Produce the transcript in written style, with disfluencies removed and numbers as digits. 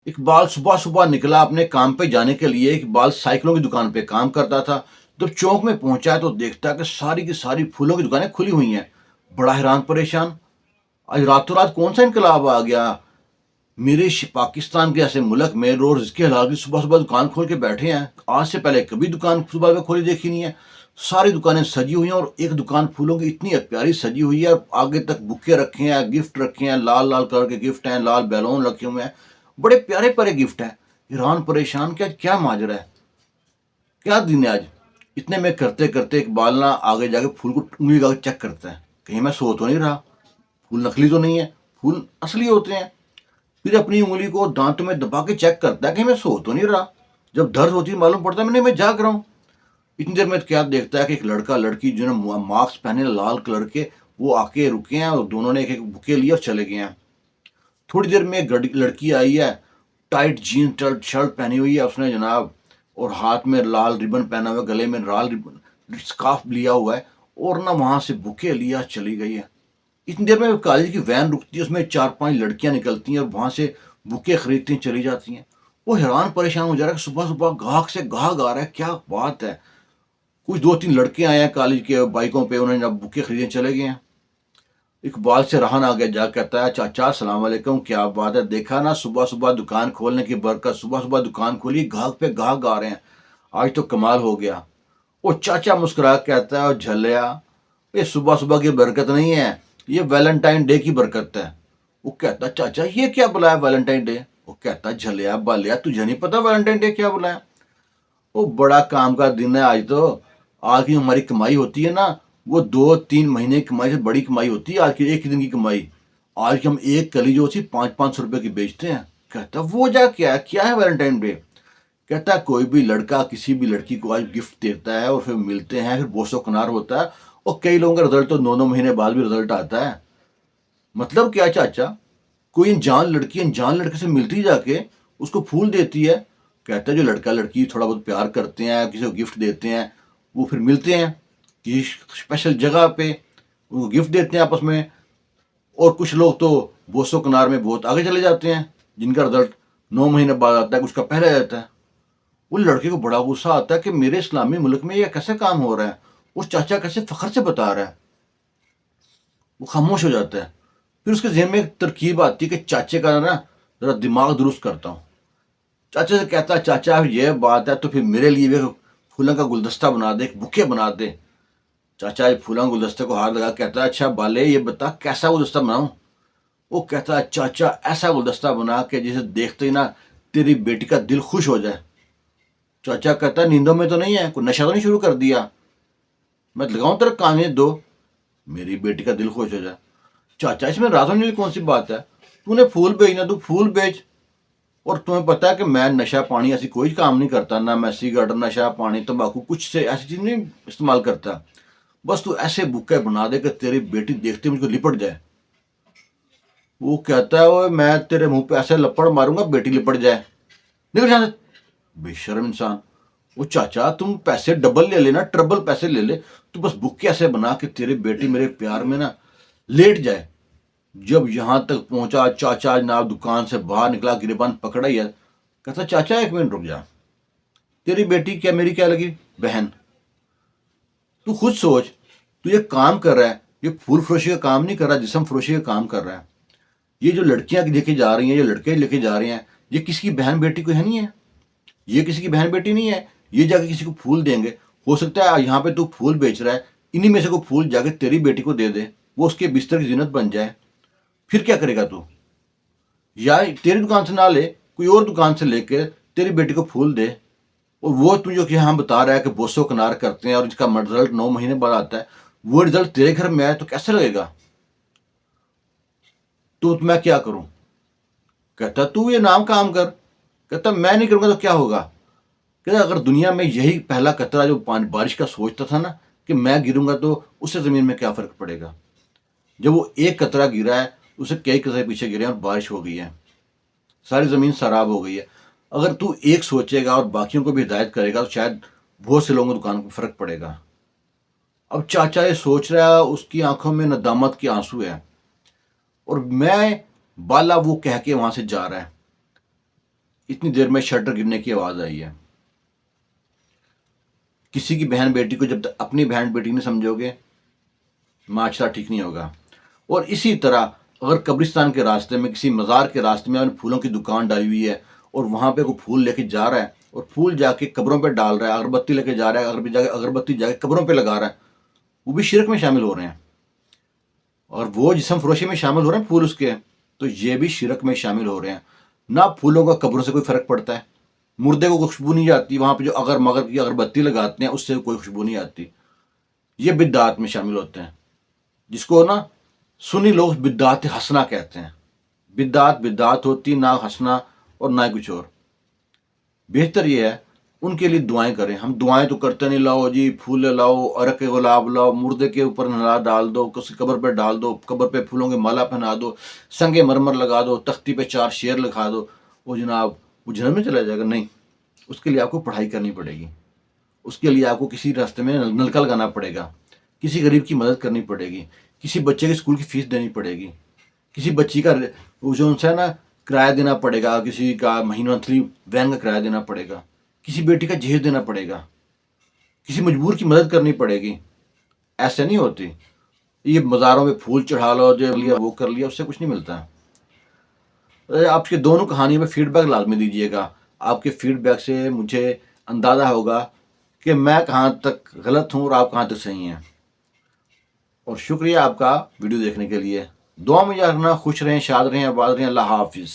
इकबाल सुबह सुबह निकला अपने काम पे जाने के लिए। इकबाल साइकिलों की दुकान पे काम करता था। जब चौक में पहुंचा तो देखता है कि सारी की सारी फूलों की दुकानें खुली हुई हैं। बड़ा हैरान परेशान, आज रातों रात कौन सा इनकलाब आ गया। मेरे पाकिस्तान के ऐसे मुल्क में रोज इसके हलाल की सुबह सुबह दुकान खोल के बैठे हैं। आज से पहले कभी दुकान सुबह में खोली देखी नहीं है। सारी दुकानें सजी हुई हैं और एक दुकान फूलों की इतनी प्यारी सजी हुई है। आगे तक बुके रखे हैं, गिफ्ट रखे हैं, लाल लाल कलर के गिफ्ट हैं, लाल बैलून रखे हुए हैं, बड़े प्यारे प्यारे गिफ्ट हैं। ईरान परेशान क्या क्या माजरा है, क्या दिन है आज। इतने में करते करते इकबाल ना आगे जाके फूल को उंगली लगा चेक करता है, कहीं मैं सो तो नहीं रहा, फूल नकली तो नहीं है, फूल असली होते हैं। फिर अपनी उंगली को दांतों में दबा के चेक करता है कि मैं सो तो नहीं रहा। जब दर्द होती है मालूम पड़ता है मैं जाग रहा हूँ। इतनी देर में क्या देखता है कि एक लड़का लड़की जिन्होंने मास्क पहने लाल कलर के, वो आके रुके हैं और दोनों ने एक एक बुके लिए और चले गए हैं। थोड़ी देर में एक लड़की आई है, टाइट जीन्स शर्ट पहनी हुई है उसने जनाब, और हाथ में लाल रिबन पहना हुआ है, गले में लाल रिबन स्कार्फ लिया हुआ है, और ना वहां से बुके लिया चली गई है। इतनी देर में कॉलेज की वैन रुकती है, उसमें 4-5 लड़कियां निकलती हैं और वहां से बुके खरीदती चली जाती हैं। वो हैरान परेशान हो जा रहा है कि सुबह सुबह गाहक से गाहक आ रहा है, क्या बात है। कुछ 2-3 लड़के आए हैं कॉलेज के बाइकों पे, उन्होंने जब बुके खरीदने चले गए हैं। इकबाल से रहा ना गया, जा कहता है चाचा सलाम वालेकुम, क्या बात है, देखा ना सुबह सुबह दुकान खोलने की बरकत, सुबह सुबह दुकान खोली, गाहक पे गाहक आ रहे हैं, आज तो कमाल हो गया। वो चाचा मुस्कुरा कहता है, झल्लिया ये सुबह सुबह की बरकत नहीं है, ये वैलेंटाइन डे की बरकत है। वो कहता चाचा ये क्या बुलाया वैलेंटाइन डे। वो कहता झल्लिया बालिया तुझे नहीं पता वैलेंटाइन डे क्या बुलाया। वो बड़ा काम का दिन है आज तो, आज की हमारी कमाई होती है ना, वो 2-3 महीने की कमाई से बड़ी कमाई होती है आज की एक ही दिन की कमाई। आज की हम एक कली जो सी 500-500 रुपए की बेचते हैं। कहता वो जा क्या है वैलेंटाइन डे। कहता है कोई भी लड़का किसी भी लड़की को आज गिफ्ट देता है और फिर मिलते हैं, फिर बोसो कनार होता है, और कई लोगों का रिजल्ट तो 9-9 महीने बाद भी रिजल्ट आता है। मतलब क्या चाचा, कोई अनजान लड़की अनजान लड़के से मिलती जाके उसको फूल देती है। कहता है जो लड़का लड़की थोड़ा बहुत प्यार करते हैं, किसी को गिफ्ट देते हैं, वो फिर मिलते हैं किसी स्पेशल जगह पे, उनको गिफ्ट देते हैं आपस में। और कुछ लोग तो बोसो कनार में बहुत आगे चले जाते हैं, जिनका रिजल्ट 9 महीने बाद आता है, कुछ का पहले आ जाता है। उस लड़के को बड़ा गुस्सा आता है कि मेरे इस्लामी मुल्क में ये कैसे काम हो रहा है, उस चाचा कैसे फखर से बता रहा है। वो खामोश हो जाता है। फिर उसके जहन में एक तरकीब आती है कि चाचे का ना जरा दिमाग दुरुस्त करता हूँ। चाचा से कहता है चाचा ये बात है तो फिर मेरे लिए भी फूलों का गुलदस्ता बना दे, एक बुके बना दे। चाचा फूलों के गुलदस्ते को हाथ लगा कहता है अच्छा बाले ये बता कैसा गुलदस्ता बनाऊं। वो कहता है चाचा ऐसा गुलदस्ता बना के जिसे देखते ही ना तेरी बेटी का दिल खुश हो जाए। चाचा कहता है नींदों में तो नहीं है, कोई नशा तो नहीं शुरू कर दिया, मैं लगाऊं तेरा कान दो, मेरी बेटी का दिल खुश हो जाए। चाचा इसमें रातों नीली कौन सी बात है, तूने फूल बेचना तू फूल बेच। और तुम्हें पता है कि मैं नशा पानी ऐसी कोई काम नहीं करता, ना मैं सिगरेट नशा पानी तंबाकू कुछ से ऐसी चीज नहीं इस्तेमाल करता। बस तू ऐसे बुक्के बना दे कि तेरी बेटी देखते मुझको लिपट जाए। वो कहता है ओए मैं तेरे मुंह पे ऐसे लपड़ मारूंगा बेटी लिपट जाए, निकल यहाँ से बेशर्म इंसान। वो चाचा तुम पैसे डबल ले लेना, ट्रबल पैसे ले ले, तू बस बुक्के ऐसे बना कि तेरी बेटी मेरे प्यार में ना लेट जाए। जब यहां तक पहुंचा चाचा जनाब दुकान से बाहर निकला, गिरबान पकड़ा ही है। कहता चाचा 1 मिनट रुक जा, तेरी बेटी क्या मेरी क्या लगी बहन। तू खुद सोच, तू ये काम कर रहा है, ये फूल फरोशी का काम नहीं कर रहा, जिस्म फरोशी का काम कर रहा है। ये जो लड़कियां लेके जा रही हैं, जो लड़के लेके जा रहे हैं, ये किसी की बहन बेटी को है नहीं है, ये किसी की बहन बेटी नहीं है। ये जाके किसी को फूल देंगे, हो सकता है यहाँ पे तू फूल बेच रहा है, इन्हीं में से कोई फूल जाके तेरी बेटी को दे दे, वो उसके बिस्तर की जीनत बन जाए। फिर क्या करेगा तू, या तेरी दुकान से ना ले, कोई और दुकान से लेके तेरी बेटी को फूल दे। और वो तू जो कि हम बता रहा है कि बोसो कनार करते हैं और इसका रिजल्ट 9 महीने बाद आता है, वो रिजल्ट तेरे घर में आए तो कैसे लगेगा। तो मैं क्या करूं। कहता तू ये नाम काम कर। कहता मैं नहीं करूंगा तो क्या होगा। कहता अगर दुनिया में यही पहला कतरा जो बारिश का सोचता था ना कि मैं गिरूंगा तो उससे जमीन में क्या फर्क पड़ेगा। जब वो एक कतरा गिरा है उसे कई कतरे पीछे गिरे हैं और बारिश हो गई है, सारी जमीन सैराब हो गई है। अगर तू एक सोचेगा और बाकियों को भी हिदायत करेगा तो शायद बहुत से लोगों को दुकान को फर्क पड़ेगा। अब चाचा ये सोच रहा है, उसकी आंखों में नदामत के आंसू है, और मैं बाला वो कह के वहां से जा रहा है। اتنی دیر میں شٹر گرنے کی آواز آئی ہے۔ کسی کی بہن بیٹی کو جب تک اپنی بہن بیٹی نہیں سمجھو گے، معاشرہ ٹھیک نہیں ہوگا۔ اور اسی طرح اگر قبرستان کے راستے میں، کسی مزار کے راستے میں آپ نے پھولوں کی دکان ڈالی ہوئی ہے اور وہاں پہ کوئی پھول لے کے جا رہا ہے اور پھول جا کے قبروں پہ ڈال رہا ہے، اگربتی لے کے جا رہا ہے، اگربتی جا کے قبروں پہ لگا رہا ہے، وہ بھی شرک میں شامل ہو رہے ہیں۔ اور وہ جسم فروشی میں شامل ہو رہے ہیں پھول اس کے، تو یہ بھی شرک میں شامل ہو رہے ہیں۔ نہ پھولوں کا قبروں سے کوئی فرق پڑتا ہے، مردے کو خوشبو نہیں آتی، وہاں پہ جو اگر مگر کی اگربتی لگاتے ہیں اس سے کوئی خوشبو نہیں آتی۔ یہ بدعات میں شامل ہوتے ہیں، جس کو نا سنی لوگ بدعات حسنہ کہتے ہیں۔ بدعات ہوتی نہ حسنہ اور نہ کچھ اور۔ بہتر یہ ہے ان کے لیے دعائیں کریں۔ ہم دعائیں تو کرتے نہیں، لاؤ جی پھول لاؤ، عرق گلاب لاؤ، مردے کے اوپر نلا ڈال دو، کسی قبر پہ ڈال دو، قبر پہ پھولوں کے مالا پہنا دو، سنگ مرمر لگا دو، تختی پہ 4 شعر لکھا دو، وہ جناب وہ جنت میں چلا جائے گا؟ نہیں، اس کے لیے آپ کو پڑھائی کرنی پڑے گی، اس کے لیے آپ کو کسی راستے میں نلکا لگانا پڑے گا، کسی غریب کی مدد کرنی پڑے گی، کسی بچے کے اسکول کی فیس دینی پڑے گی، کسی بچی کا جو ان سے نا کرایہ دینا پڑے گا، کسی کا منتھلی وین کا کرایہ دینا پڑے گا، کسی بیٹی کا جہیز دینا پڑے گا، کسی مجبور کی مدد کرنی پڑے گی۔ ایسے نہیں ہوتی یہ مزاروں میں پھول چڑھا لو، جو لیا وہ کر لیا، اس سے کچھ نہیں ملتا۔ آپ کے دونوں کہانیوں میں فیڈ بیک لازمی دیجیے گا۔ آپ کے فیڈ بیک سے مجھے اندازہ ہوگا کہ میں کہاں تک غلط ہوں اور آپ کہاں تک صحیح ہیں۔ اور شکریہ آپ کا ویڈیو دیکھنے کے لیے۔ دعا میں یاد رکھنا، خوش رہیں، شاد رہیں، آباد رہیں۔ اللہ حافظ۔